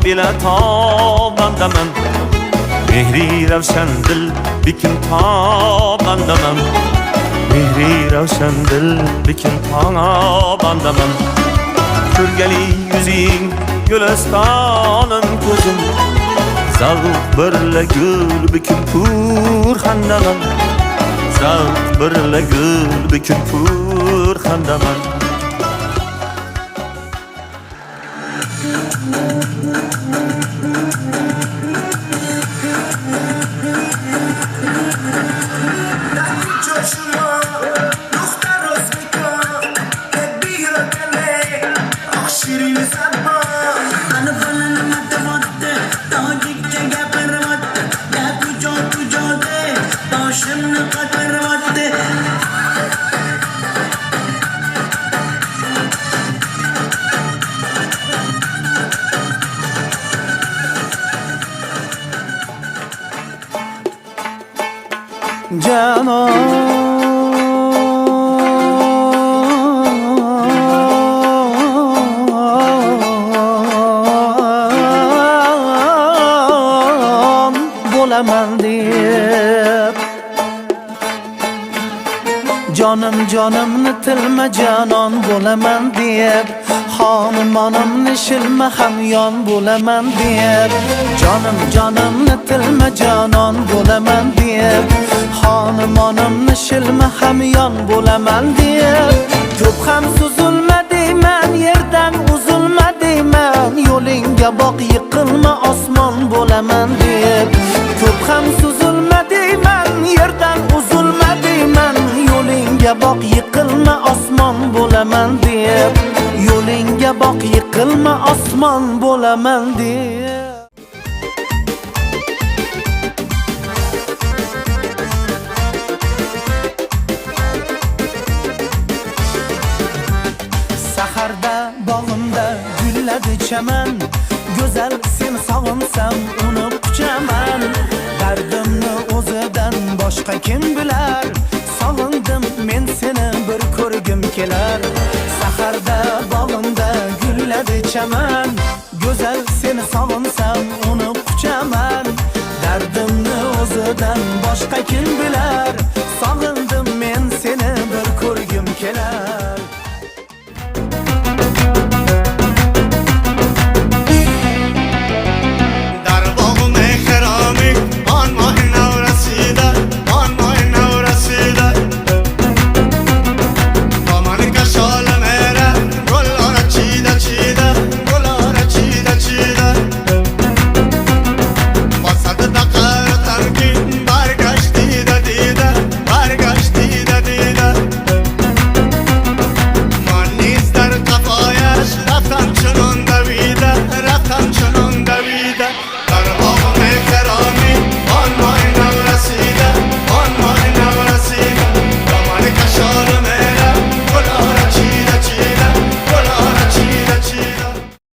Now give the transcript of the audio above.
bila tobandaman. Mehri ravshan dil bikin tobandaman. Mehri ravshan dil bikin tobandaman. Ko'rgali yuzing gülistonim ko'zim, zavq birla gul bikin pur xandaman. Zavq birla gul bikin pur xandaman. Canımni tilma canon bo'laman deb, xonimonimni shilma hamyon bo'laman deb. Canımni tilma canon bo'laman deb, xonimonimni shilma hamyon bo'laman deb. Ko'p ham suzulma deyman, yerdan uzulma deyman, yo'lingga boq yiqilma osmon bo'laman deb. Ko'p ham suzulma deyman, yerdan uzulma deyman, yo'lingga boq yiqilma osmon bo'laman deb. Yo'lingga boq yiqilma osmon bo'laman deb. Saharda bog'imda gulladi chaman, go'zal sen sog'insam uni quchaman. Dardimni o'zidan boshqa kim bilar, sog'indim men seni bir ko'rgim kelar. Saharda bog'imda gulladi chaman, go'zal seni sog'insam uni quchaman. Dardimni o'zidan boshqa